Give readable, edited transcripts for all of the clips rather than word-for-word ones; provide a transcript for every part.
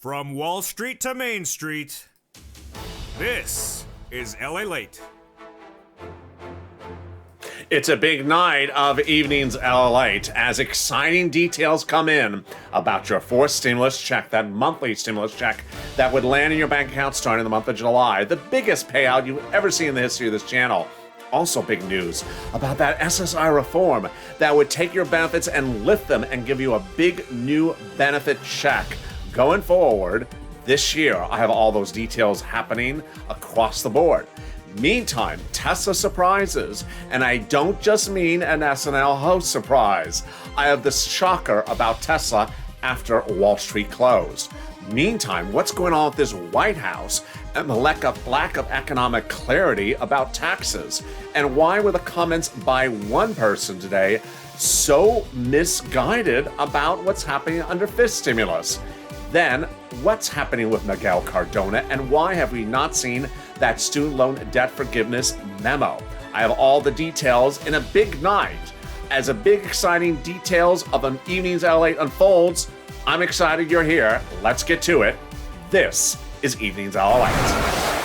From Wall Street to Main Street, this is Lalate. It's a big night of Evenings Lalate as exciting details come in about your fourth stimulus check, that monthly stimulus check that would land in your bank account starting in the month of July. The biggest payout you've ever seen in the history of this channel. Also big news about that SSI reform that would take your benefits and lift them and give you a big new benefit check. Going forward this year, I have all those details happening across the board. Meantime, Tesla surprises, and I don't just mean an SNL host surprise. I have this shocker about Tesla after Wall Street closed. Meantime, what's going on with this White House and the lack of economic clarity about taxes? And why were the comments by one person today so misguided about what's happening under fifth stimulus? Then, what's happening with Miguel Cardona, and why have we not seen that student loan debt forgiveness memo? I have all the details in a big night. As a big exciting details of an Evenings Lalate unfolds, I'm excited you're here. Let's get to it. This is Evenings Lalate.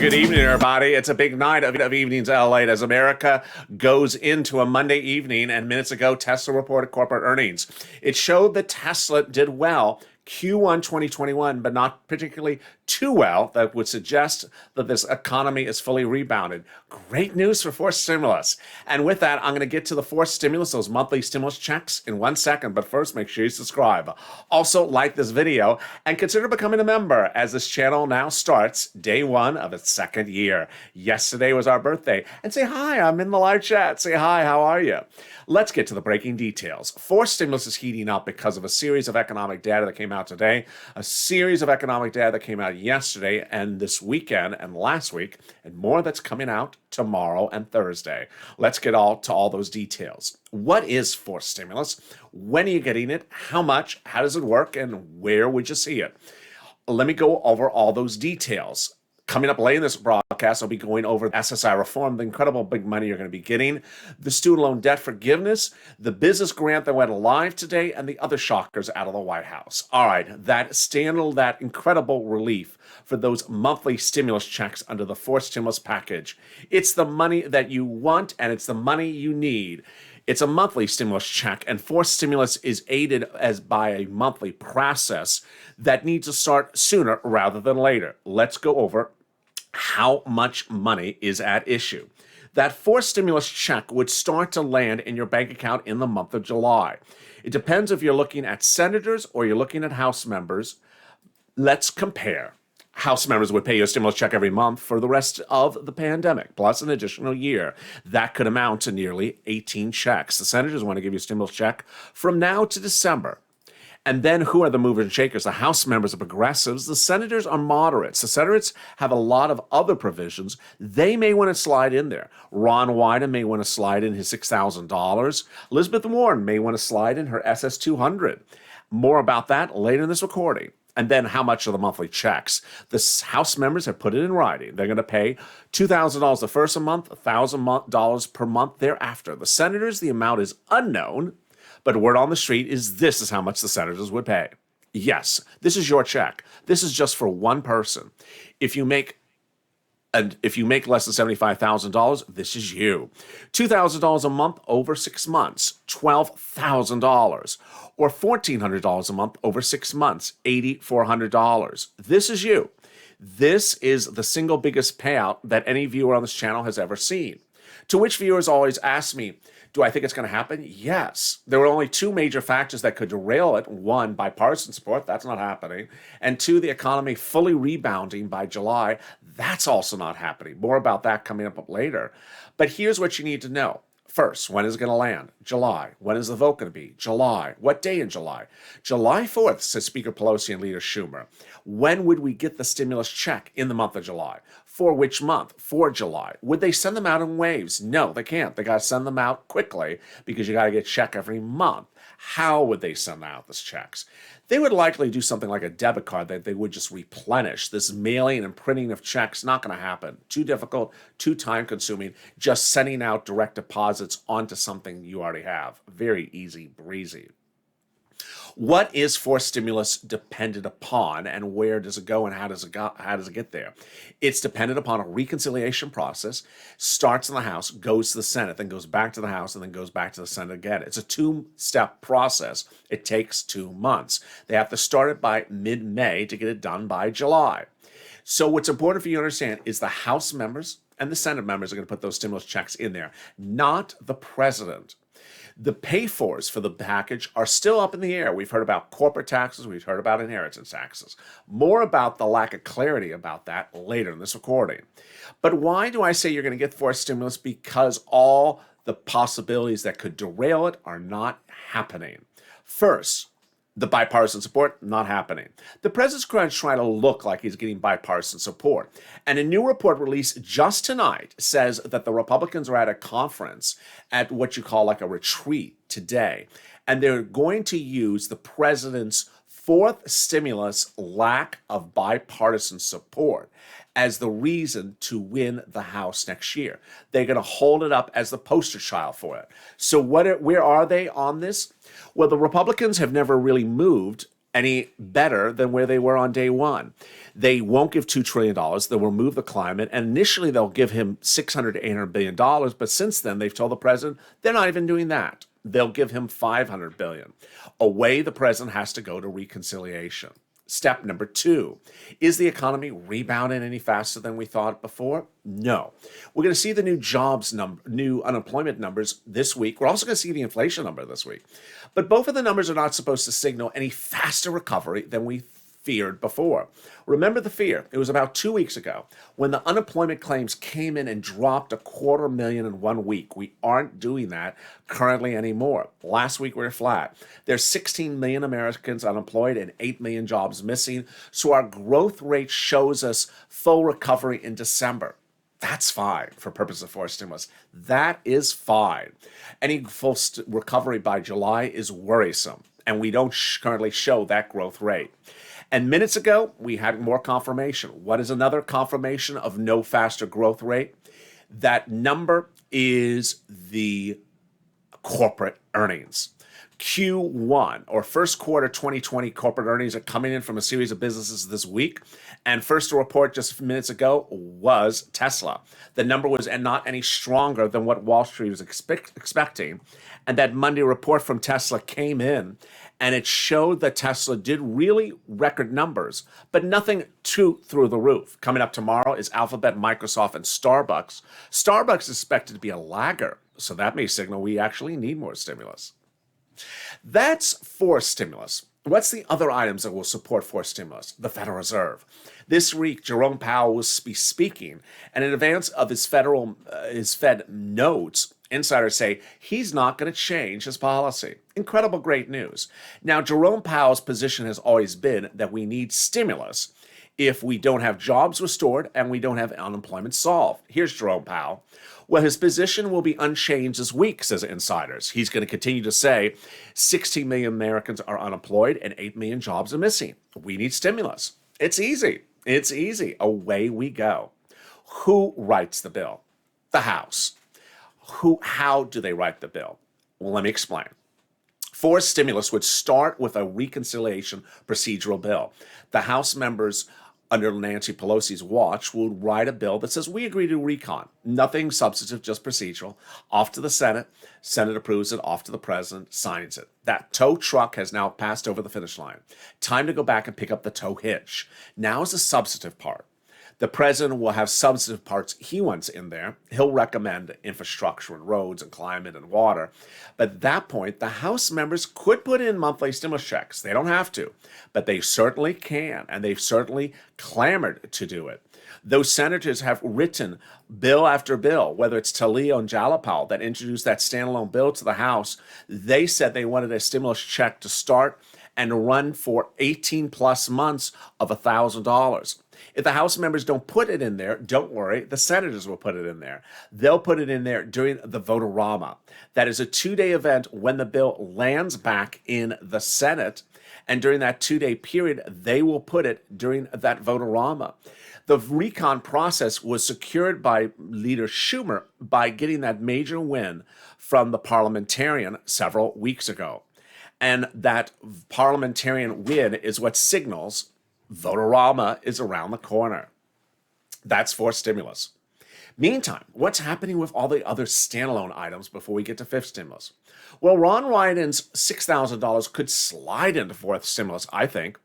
Good evening, everybody. It's a big night of Evenings Lalate as America goes into a Monday evening, and minutes ago, Tesla reported corporate earnings. It showed that Tesla did well Q1 2021, but not particularly too well. That would suggest that this economy is fully rebounded. Great news for fourth stimulus. And with that, I'm going to get to the fourth stimulus, those monthly stimulus checks in 1 second. But first, make sure you subscribe. Also, like this video and consider becoming a member as this channel now starts day one of its second year. Yesterday was our birthday. And say hi, I'm in the live chat. Say hi, how are you? Let's get to the breaking details. Fourth stimulus is heating up because of a series of economic data that came out today, a series of economic data that came out yesterday and this weekend and last week, and more that's coming out tomorrow and Thursday. Let's get to all those details. What is fourth stimulus? When are you getting it? How much? How does it work? And where would you see it? Let me go over all those details. Coming up late in this broadcast, I'll be going over SSI reform, the incredible big money you're going to be getting, the student loan debt forgiveness, the business grant that went live today, and the other shockers out of the White House. All right, that incredible relief for those monthly stimulus checks under the fourth stimulus package. It's the money that you want, and it's the money you need. It's a monthly stimulus check, and fourth stimulus is aided as by a monthly process that needs to start sooner rather than later. Let's go over how much money is at issue. That fourth stimulus check would start to land in your bank account in the month of July. It depends if you're looking at senators or you're looking at House members. Let's compare. House members would pay you a stimulus check every month for the rest of the pandemic, plus an additional year. That could amount to nearly 18 checks. The senators want to give you a stimulus check from now to December. And then who are the movers and shakers? The House members are progressives. The senators are moderates. The senators have a lot of other provisions. They may want to slide in there. Ron Wyden may want to slide in his $6,000. Elizabeth Warren may want to slide in her SS200. More about that later in this recording. And then how much are the monthly checks? The House members have put it in writing. They're going to pay $2,000 the first month, $1,000 per month thereafter. The senators, the amount is unknown. But word on the street is this is how much the senators would pay. Yes, this is your check. This is just for one person. If you make less than $75,000, this is you. $2,000 a month over 6 months, $12,000. Or $1,400 a month over 6 months, $8,400. This is you. This is the single biggest payout that any viewer on this channel has ever seen. To which viewers always ask me, do I think it's going to happen? Yes. There were only two major factors that could derail it. One, bipartisan support. That's not happening. And two, the economy fully rebounding by July. That's also not happening. More about that coming up later. But here's what you need to know. 1st. When is it going to land? July. When is the vote going to be? July. What day in July? July 4th, says Speaker Pelosi and Leader Schumer. When would we get the stimulus check? In the month of July. For which month? For July. Would they send them out in waves? No, they can't. They got to send them out quickly because you got to get a check every month. How would they send out these checks? They would likely do something like a debit card that they would just replenish. This mailing and printing of checks, not going to happen. Too difficult, too time consuming. Just sending out direct deposits onto something you already have. Very easy breezy. What is forced stimulus dependent upon, and where does it go, and how does it get there? It's dependent upon a reconciliation process, starts in the House, goes to the Senate, then goes back to the House, and then goes back to the Senate again. It's a two-step process. It takes 2 months. They have to start it by mid-May to get it done by July. So what's important for you to understand is the House members and the Senate members are going to put those stimulus checks in there, not the president. The pay-fors for the package are still up in the air. We've heard about corporate taxes. We've heard about inheritance taxes. More about the lack of clarity about that later in this recording. But why do I say you're going to get forced stimulus? Because all the possibilities that could derail it are not happening. First, the bipartisan support, not happening. The president's trying to look like he's getting bipartisan support. And a new report released just tonight says that the Republicans are at a conference at what you call like a retreat today. And they're going to use the president's fourth stimulus lack of bipartisan support as the reason to win the House next year. They're going to hold it up as the poster child for it. So where are they on this? Well, the Republicans have never really moved any better than where they were on day one. They won't give $2 trillion. They'll remove the climate. And initially, they'll give him $600 to $800 billion. But since then, they've told the president they're not even doing that. They'll give him $500 billion. Away the president has to go to reconciliation. Step number 2, is the economy rebounding any faster than we thought before? No. We're going to see the new unemployment numbers this week. We're also going to see the inflation number this week. But both of the numbers are not supposed to signal any faster recovery than we feared before. Remember the fear. It was about 2 weeks ago when the unemployment claims came in and dropped 250,000 in 1 week. We aren't doing that currently anymore. Last week we were flat. There's 16 million Americans unemployed and 8 million jobs missing. So our growth rate shows us full recovery in December. That's fine for purposes of forced stimulus. That is fine. Any full recovery by July is worrisome, and we don't currently show that growth rate. And minutes ago, we had more confirmation. What is another confirmation of no faster growth rate? That number is the corporate earnings. Q1 or first quarter 2020 corporate earnings are coming in from a series of businesses this week. And first to report just minutes ago was Tesla. The number was not any stronger than what Wall Street was expecting. And that Monday report from Tesla came in and it showed that Tesla did really record numbers, but nothing too through the roof. Coming up tomorrow is Alphabet, Microsoft, and Starbucks. Starbucks is expected to be a lagger, so that may signal we actually need more stimulus. That's forced stimulus. What's the other items that will support forced stimulus? The Federal Reserve. This week, Jerome Powell will be speaking, and in advance of his Fed notes, insiders say he's not going to change his policy. Incredible, great news. Now, Jerome Powell's position has always been that we need stimulus if we don't have jobs restored and we don't have unemployment solved. Here's Jerome Powell. Well, his position will be unchanged this week, says insiders. He's going to continue to say 16 million Americans are unemployed and 8 million jobs are missing. We need stimulus. It's easy. It's easy. Away we go. Who writes the bill? The House. How do they write the bill? Well, let me explain. Forced stimulus would start with a reconciliation procedural bill. The House members under Nancy Pelosi's watch will write a bill that says we agree to recon. Nothing substantive, just procedural. Off to the Senate. Senate approves it. Off to the president, signs it. That tow truck has now passed over the finish line. Time to go back and pick up the tow hitch. Now is the substantive part. The president will have substantive parts he wants in there. He'll recommend infrastructure and roads and climate and water. But at that point, the House members could put in monthly stimulus checks. They don't have to, but they certainly can, and they've certainly clamored to do it. Those senators have written bill after bill, whether it's Talia and Jalapal that introduced that standalone bill to the House. They said they wanted a stimulus check to start and run for 18 plus months of $1,000. If the House members don't put it in there, don't worry, the senators will put it in there. They'll put it in there during the vote-a-rama. That is a 2-day event when the bill lands back in the Senate, and during that 2-day period, they will put it during that vote-a-rama. The recon process was secured by Leader Schumer by getting that major win from the parliamentarian several weeks ago. And that parliamentarian win is what signals vote-a-rama is around the corner. That's for stimulus. Meantime, what's happening with all the other standalone items before we get to fifth stimulus? Well, Ron Wyden's $6,000 could slide into fourth stimulus, I think.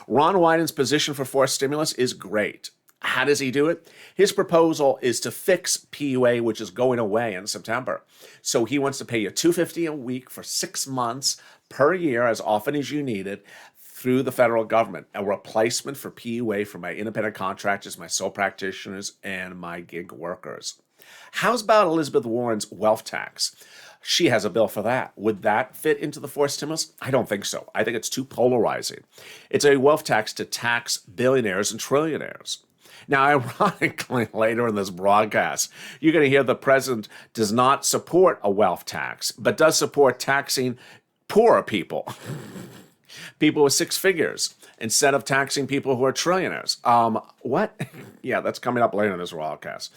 Ron Wyden's position for fourth stimulus is great. How does he do it? His proposal is to fix PUA, which is going away in September. So he wants to pay you $250 a week for 6 months per year, as often as you need it, through the federal government, a replacement for PUA for my independent contractors, my sole practitioners, and my gig workers. How's about Elizabeth Warren's wealth tax? She has a bill for that. Would that fit into the fourth stimulus? I don't think so. I think it's too polarizing. It's a wealth tax to tax billionaires and trillionaires. Now, ironically, later in this broadcast, you're going to hear the president does not support a wealth tax, but does support taxing poorer people, people with six figures, instead of taxing people who are trillionaires. What? Yeah, that's coming up later in this broadcast.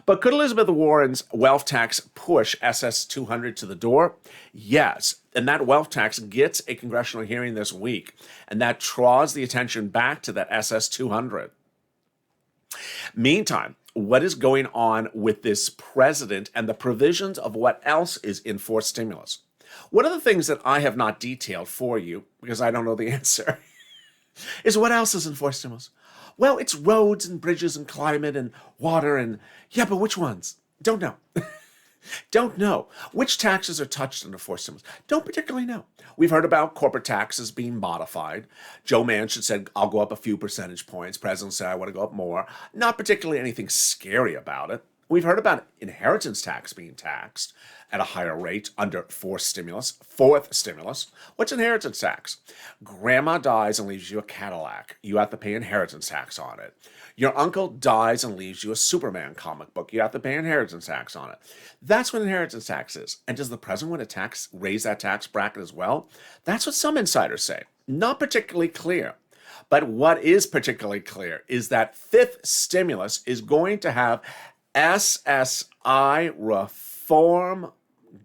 But could Elizabeth Warren's wealth tax push SS 200 to the door? Yes. And that wealth tax gets a congressional hearing this week, and that draws the attention back to that SS 200. Meantime, what is going on with this president and the provisions of what else is in fourth stimulus? One of the things that I have not detailed for you, because I don't know the answer, is what else is in fourth stimulus? Well, it's roads and bridges and climate and water and, yeah, but which ones? Don't know. Don't know. Which taxes are touched under fourth stimulus? Don't particularly know. We've heard about corporate taxes being modified. Joe Manchin said, I'll go up a few percentage points. President said, I want to go up more. Not particularly anything scary about it. We've heard about inheritance tax being taxed at a higher rate under fourth stimulus. What's inheritance tax? Grandma dies and leaves you a Cadillac. You have to pay inheritance tax on it. Your uncle dies and leaves you a Superman comic book. You have to pay inheritance tax on it. That's what inheritance tax is. And does the president want to raise that tax bracket as well? That's what some insiders say. Not particularly clear. But what is particularly clear is that fifth stimulus is going to have SSI reform.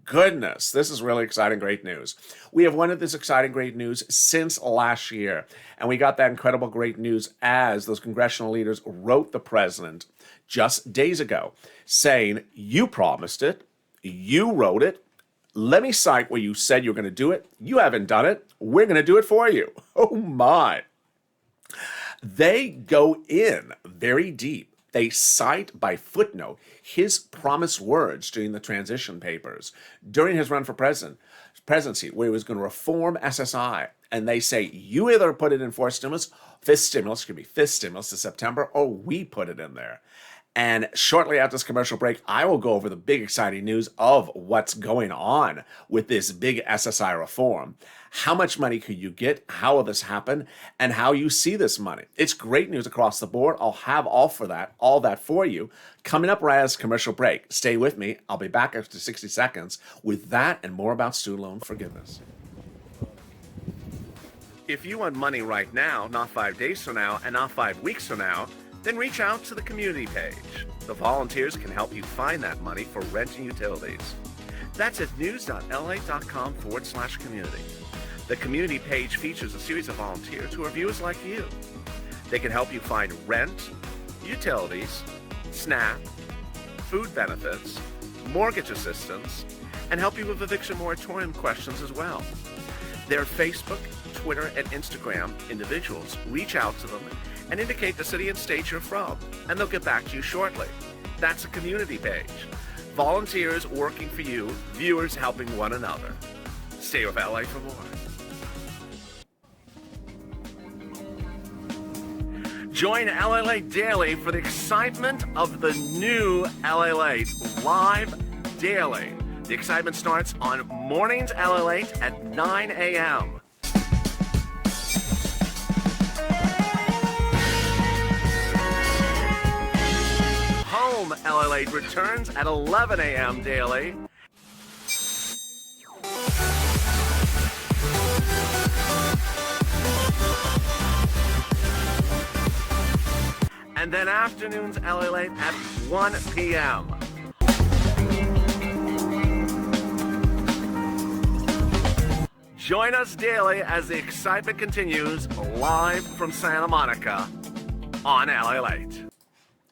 Goodness, this is really exciting, great news. We have wanted this exciting, great news since last year, and we got that incredible, great news as those congressional leaders wrote the president just days ago saying, you promised it, you wrote it, let me cite where you said you're going to do it, you haven't done it, we're going to do it for you. Oh my. They go in very deep. They cite by footnote his promised words during the transition papers, during his run for presidency, where he was going to reform SSI. And they say, you either put it in fifth stimulus to September, or we put it in there. And shortly after this commercial break, I will go over the big exciting news of what's going on with this big SSI reform. How much money could you get? How will this happen? And how you see this money. It's great news across the board. I'll have all that for you coming up right as commercial break. Stay with me. I'll be back after 60 seconds with that and more about student loan forgiveness. If you want money right now, not 5 days from now, and not 5 weeks from now, then reach out to the community page. The volunteers can help you find that money for rent and utilities. That's at news.la.com/community. The community page features a series of volunteers who are viewers like you. They can help you find rent, utilities, SNAP, food benefits, mortgage assistance, and help you with eviction moratorium questions as well. Their Facebook, Twitter, and Instagram individuals reach out to them and indicate the city and state you're from, and they'll get back to you shortly. That's a community page. Volunteers working for you, viewers helping one another. Stay with LA for more. Join Lalate Daily for the excitement of the new Lalate live daily. The excitement starts on mornings Lalate at 9 a.m. Home Lalate returns at 11 a.m. daily. And then afternoons Lalate at 1 p.m. Join us daily as the excitement continues live from Santa Monica on Lalate.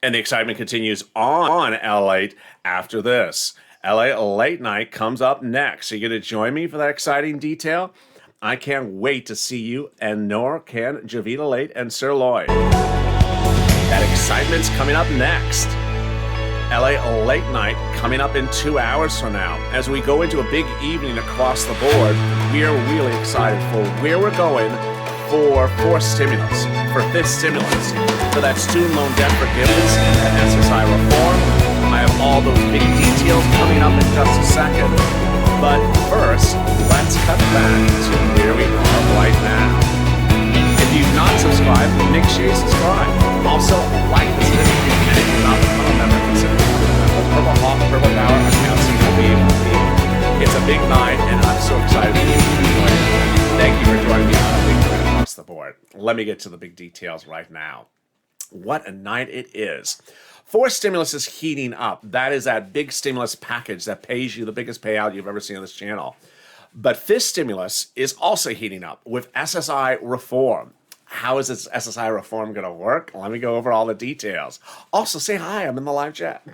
And the excitement continues on Lalate after this. LA Late Night comes up next. Are you going to join me for that exciting detail? I can't wait to see you, and nor can Javita Late and Sir Lloyd. That excitement's coming up next. LA Late Night coming up in 2 hours from now. As we go into a big evening across the board, we are really excited for where we're going for fourth stimulus, for fifth stimulus, for that student loan debt forgiveness and SSI reform. I have all those big details coming up in just a second. But first, let's cut back to where we are right now. If you've not subscribed, make sure you subscribe. Also, like this video, and if you're not a member, consider becoming a member. Purple Hawk, Purple Power, accounts will be able to be. It's a big night, and I'm so excited for you to join me. Thank you for joining me on a big night across the board. Let me get to the big details right now. What a night it is. Fourth stimulus is heating up. That is that big stimulus package that pays you the biggest payout you've ever seen on this channel. But fifth stimulus is also heating up with SSI reform. How is this SSI reform going to work? Let me go over all the details. Also, say hi. I'm in the live chat.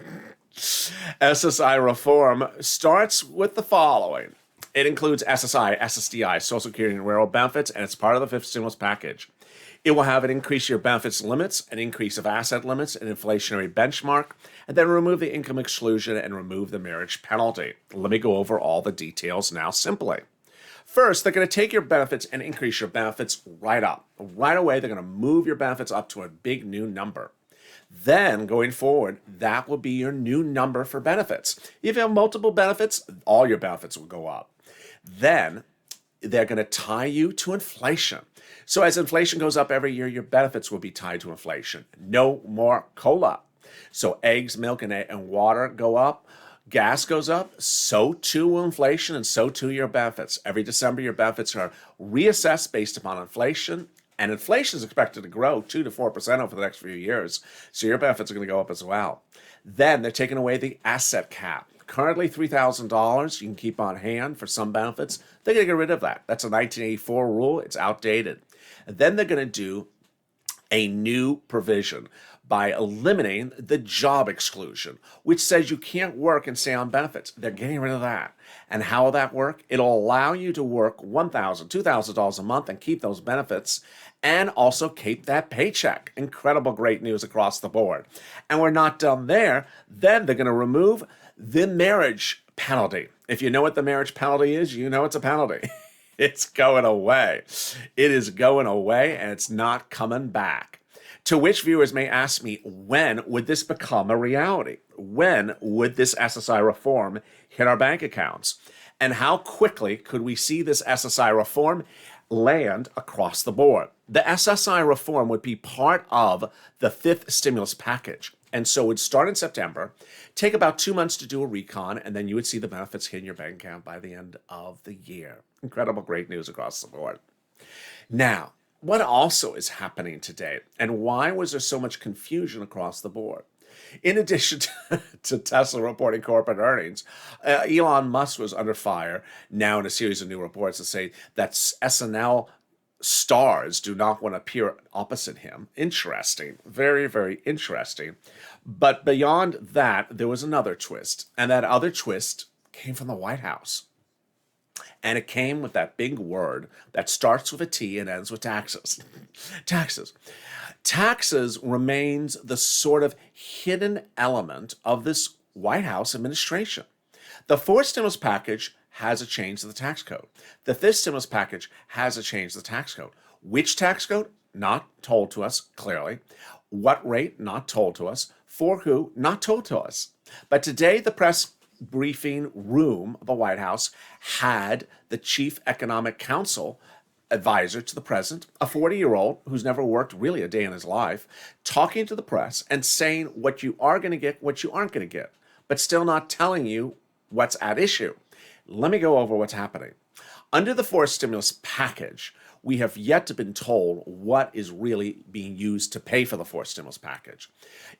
SSI reform starts with the following. It includes SSI, SSDI, Social Security and Rural Benefits, and it's part of the fifth stimulus package. It will have an increase your benefits limits, an increase of asset limits, an inflationary benchmark, and then remove the income exclusion and remove the marriage penalty. Let me go over all the details now simply. First, they're going to take your benefits and increase your benefits right up. Right away, they're going to move your benefits up to a big new number. Then, going forward, that will be your new number for benefits. If you have multiple benefits, all your benefits will go up. Then, they're going to tie you to inflation. So as inflation goes up every year, your benefits will be tied to inflation. No more COLA. So eggs, milk, and water go up. Gas goes up, so too will inflation, and so too your benefits. Every December, your benefits are reassessed based upon inflation, and inflation is expected to grow 2 to 4% over the next few years, so your benefits are going to go up as well. Then they're taking away the asset cap. Currently $3,000 you can keep on hand for some benefits. They're going to get rid of that. That's a 1984 rule. It's outdated. And then they're going to do a new provision by eliminating the job exclusion, which says you can't work and stay on benefits. They're getting rid of that. And how will that work? It'll allow you to work $1,000, $2,000 a month and keep those benefits and also keep that paycheck. Incredible, great news across the board. And we're not done there. Then they're going to remove the marriage penalty. If you know what the marriage penalty is, you know it's a penalty. It's going away. It is going away, and it's not coming back. To which viewers may ask me, when would this become a reality? When would this SSI reform hit our bank accounts? And how quickly could we see this SSI reform land across the board? The SSI reform would be part of the fifth stimulus package. And so it would start in September, take about 2 months to do a recon, and then you would see the benefits hit in your bank account by the end of the year. Incredible, great news across the board. Now, what also is happening today, and why was there so much confusion across the board? In addition to Tesla reporting corporate earnings, Elon Musk was under fire now in a series of new reports that say that SNL stars do not want to appear opposite him. Interesting. Very, very interesting. But beyond that, there was another twist, and that other twist came from the White House. And it came with that big word that starts with a T and ends with taxes. Taxes. Taxes remains the sort of hidden element of this White House administration. The fourth stimulus package has a change to the tax code. The fifth stimulus package has a change to the tax code. Which tax code? Not told to us clearly. What rate? Not told to us. For who? Not told to us. But today, the press briefing room of the White House had the chief economic counsel advisor to the president, a 40-year-old who's never worked really a day in his life, talking to the press and saying what you are going to get, what you aren't going to get, but still not telling you what's at issue. Let me go over what's happening. Under the fourth stimulus package, we have yet to been told what is really being used to pay for the fourth stimulus package.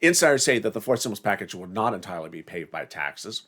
Insiders say that the fourth stimulus package will not entirely be paid by taxes.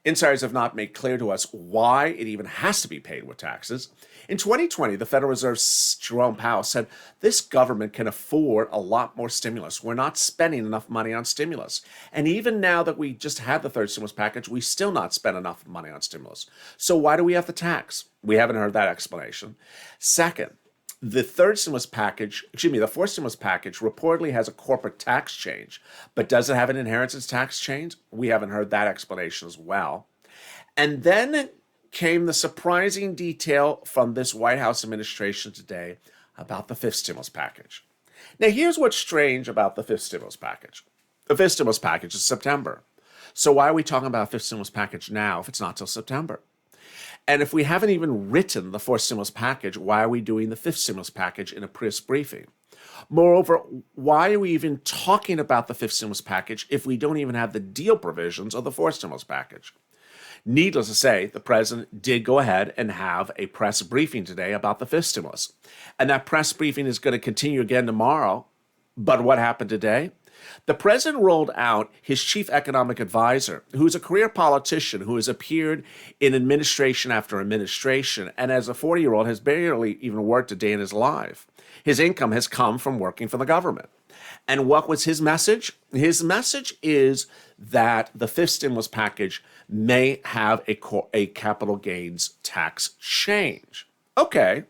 Insiders have not made clear to us why it even has to be paid with taxes. In 2020, the Federal Reserve's Jerome Powell said this government can afford a lot more stimulus. We're not spending enough money on stimulus. And even now that we just had the third stimulus package, we still not spent enough money on stimulus. So why do we have the tax? We haven't heard that explanation. Second, the fourth stimulus package reportedly has a corporate tax change, but does it have an inheritance tax change? We haven't heard that explanation as well. And then came the surprising detail from this White House administration today about the fifth stimulus package. Now, here's what's strange about the fifth stimulus package. The fifth stimulus package is September. So why are we talking about a fifth stimulus package now if it's not till September? And if we haven't even written the fourth stimulus package, why are we doing the fifth stimulus package in a press briefing? Moreover, why are we even talking about the fifth stimulus package if we don't even have the deal provisions of the fourth stimulus package? Needless to say, the president did go ahead and have a press briefing today about the fifth stimulus. And that press briefing is going to continue again tomorrow. But what happened today? The president rolled out his chief economic advisor, who's a career politician who has appeared in administration after administration, and as a 40-year-old has barely even worked a day in his life. His income has come from working for the government. And what was his message? His message is that the fifth stimulus package may have a capital gains tax change. Okay,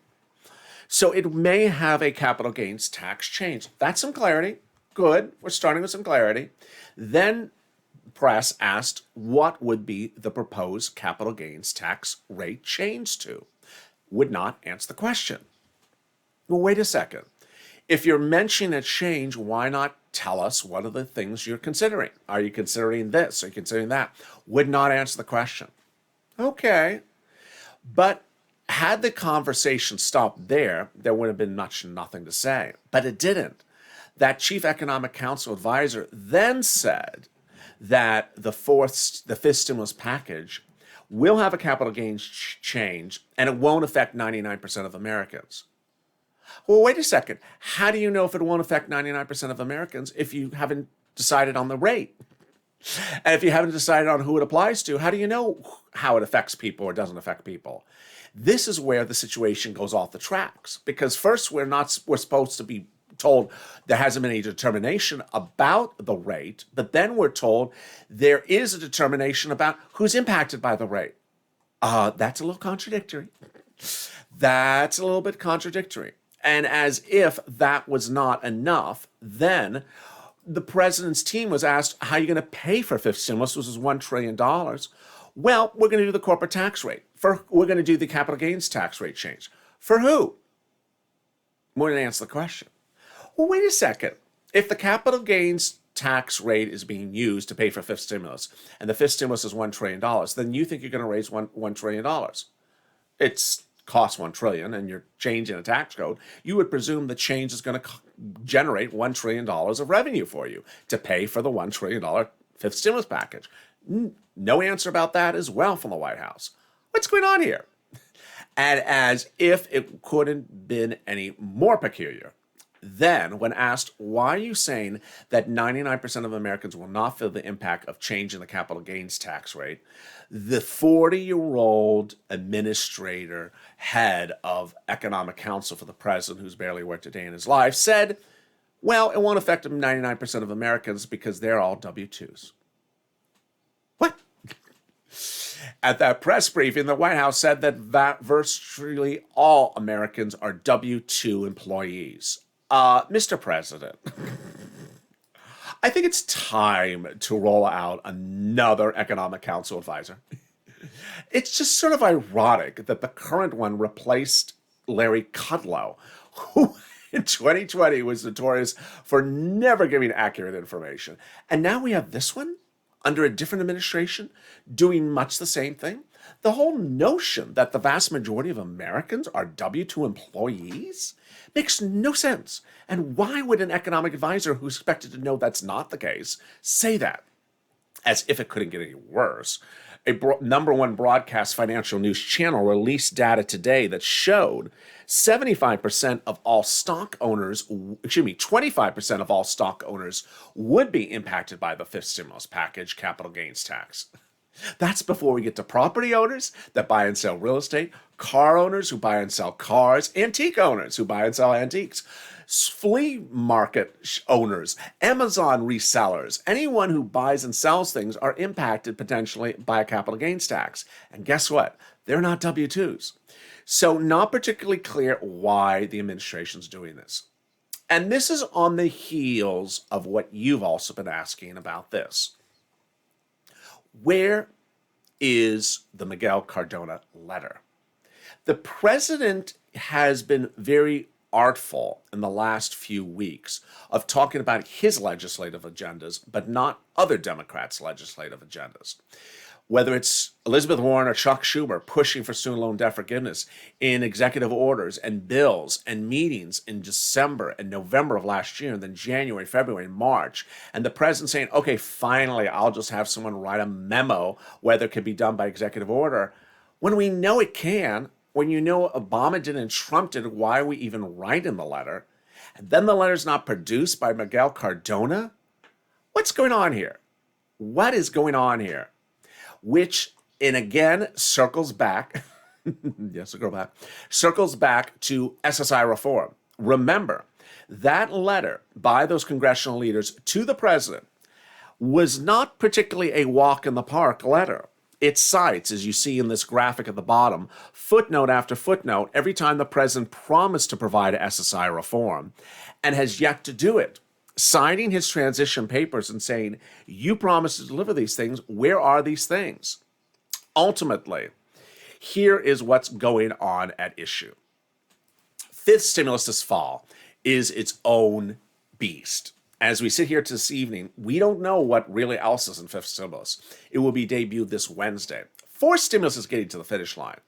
so it may have a capital gains tax change. That's some clarity. Good. We're starting with some clarity. Then press asked what would be the proposed capital gains tax rate change to. Would not answer the question. Well, wait a second. If you're mentioning a change, why not tell us what are the things you're considering? Are you considering this? Are you considering that? Would not answer the question. Okay. But had the conversation stopped there, there would have been nothing to say. But it didn't. That chief economic counsel advisor then said that the fifth stimulus package will have a capital gains change and it won't affect 99% of Americans. Well, wait a second. How do you know if it won't affect 99% of Americans if you haven't decided on the rate? And if you haven't decided on who it applies to, how do you know how it affects people or doesn't affect people? This is where the situation goes off the tracks, because first we're supposed to be told there hasn't been any determination about the rate, but then we're told there is a determination about who's impacted by the rate. That's a little contradictory. That's a little bit contradictory. And as if that was not enough, then the president's team was asked, how are you going to pay for fifth stimulus, which is $1 trillion? Well, we're going to do the corporate tax rate. We're going to do the capital gains tax rate change. For who? We're going to answer the question. Well, wait a second. If the capital gains tax rate is being used to pay for fifth stimulus, and the fifth stimulus is $1 trillion, then you think you're going to raise $1 trillion. It's costs $1 trillion, and you're changing a tax code. You would presume the change is going to generate $1 trillion of revenue for you to pay for the $1 trillion fifth stimulus package. No answer about that as well from the White House. What's going on here? And as if it couldn't been any more peculiar, then, when asked, why are you saying that 99% of Americans will not feel the impact of changing the capital gains tax rate, the 40-year-old administrator, head of economic counsel for the president, who's barely worked a day in his life, said, well, it won't affect 99% of Americans because they're all W-2s. What? At that press briefing, the White House said that virtually all Americans are W-2 employees. Mr. President, I think it's time to roll out another Economic Council advisor. It's just sort of ironic that the current one replaced Larry Kudlow, who in 2020 was notorious for never giving accurate information. And now we have this one under a different administration doing much the same thing. The whole notion that the vast majority of Americans are W-2 employees makes no sense. And why would an economic advisor who's expected to know that's not the case say that? As if it couldn't get any worse. A number one broadcast financial news channel released data today that showed 25% of all stock owners, 25% of all stock owners would be impacted by the fifth stimulus package capital gains tax. That's before we get to property owners that buy and sell real estate, car owners who buy and sell cars, antique owners who buy and sell antiques, flea market owners, Amazon resellers, anyone who buys and sells things are impacted potentially by a capital gains tax. And guess what? They're not W-2s. So not particularly clear why the administration's doing this. And this is on the heels of what you've also been asking about this. Where is the Miguel Cardona letter? The president has been very artful in the last few weeks of talking about his legislative agendas, but not other Democrats' legislative agendas. Whether it's Elizabeth Warren or Chuck Schumer pushing for student loan debt forgiveness in executive orders and bills and meetings in December and November of last year, and then January, February, and March, and the president saying, okay, finally, I'll just have someone write a memo whether it can be done by executive order. When we know it can, when you know Obama did and Trump did, why are we even writing the letter? And then the letter's not produced by Miguel Cardona? What's going on here? What is going on here? Which, and again, circles back, yes, I'll go back, circles back to SSI reform. Remember, that letter by those congressional leaders to the president was not particularly a walk in the park letter. It cites, as you see in this graphic at the bottom, footnote after footnote every time the president promised to provide SSI reform and has yet to do it. Signing his transition papers and saying, you promised to deliver these things, where are these things? Ultimately, here is what's going on at issue. Fifth stimulus this fall is its own beast. As we sit here this evening, we don't know what really else is in fifth stimulus. It will be debuted this Wednesday. Fourth stimulus is getting to the finish line.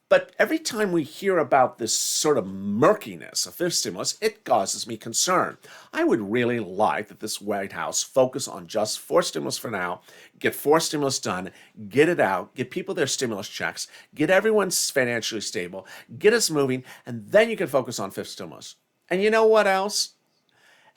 But every time we hear about this sort of murkiness of fifth stimulus, it causes me concern. I would really like that this White House focus on just fourth stimulus for now, get fourth stimulus done, get it out, get people their stimulus checks, get everyone financially stable, get us moving, and then you can focus on fifth stimulus. And you know what else?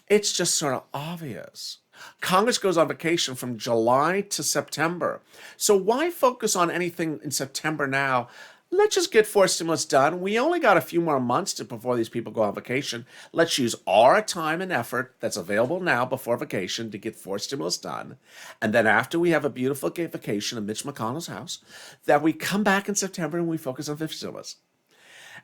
It's just sort of obvious. Congress goes on vacation from July to September. So why focus on anything in September now? Let's just get fourth stimulus done. We only got a few more months before these people go on vacation. Let's use our time and effort that's available now before vacation to get fourth stimulus done. And then after we have a beautiful vacation in Mitch McConnell's house, that we come back in September and we focus on fifth stimulus.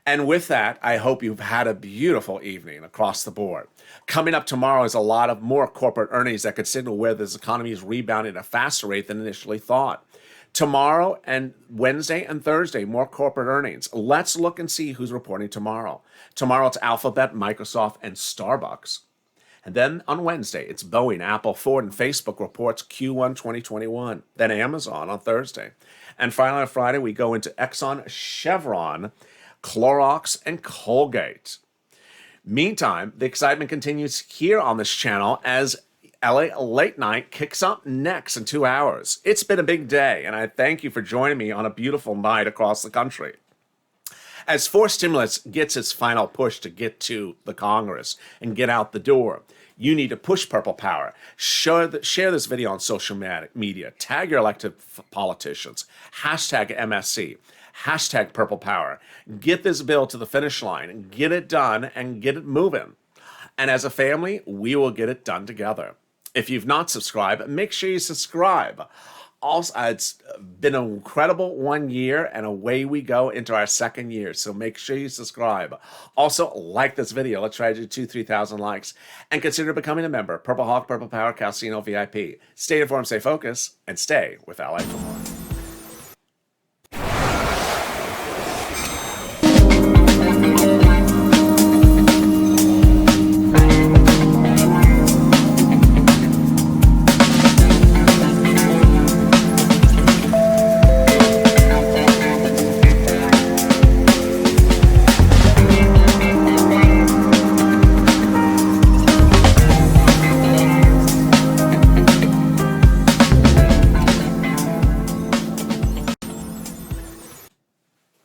And with that, I hope you've had a beautiful evening across the board. Coming up tomorrow is a lot of more corporate earnings that could signal where this economy is rebounding at a faster rate than initially thought. Tomorrow and Wednesday and Thursday, more corporate earnings. Let's look and see who's reporting tomorrow. Tomorrow it's Alphabet, Microsoft, and Starbucks. And then on Wednesday, it's Boeing, Apple, Ford, and Facebook reports Q1 2021. Then Amazon on Thursday. And finally on Friday, we go into Exxon, Chevron, Clorox, and Colgate. Meantime, the excitement continues here on this channel as LA Late Night kicks up next in 2 hours. It's been a big day, and I thank you for joining me on a beautiful night across the country. As fourth stimulus gets its final push to get to the Congress and get out the door, you need to push Purple Power. Share this video on social media. Tag your elected politicians. Hashtag MSC. Hashtag Purple Power. Get this bill to the finish line. Get it done and get it moving. And as a family, we will get it done together. If you've not subscribed, make sure you subscribe. also it's been an incredible 1 year, and away we go into our second year. So make sure you subscribe. Also, like this video. Let's try to do 3,000 likes. And consider becoming a member. Purple Hawk, Purple Power, Casino VIP. Stay informed, stay focused, and stay with Ally for more.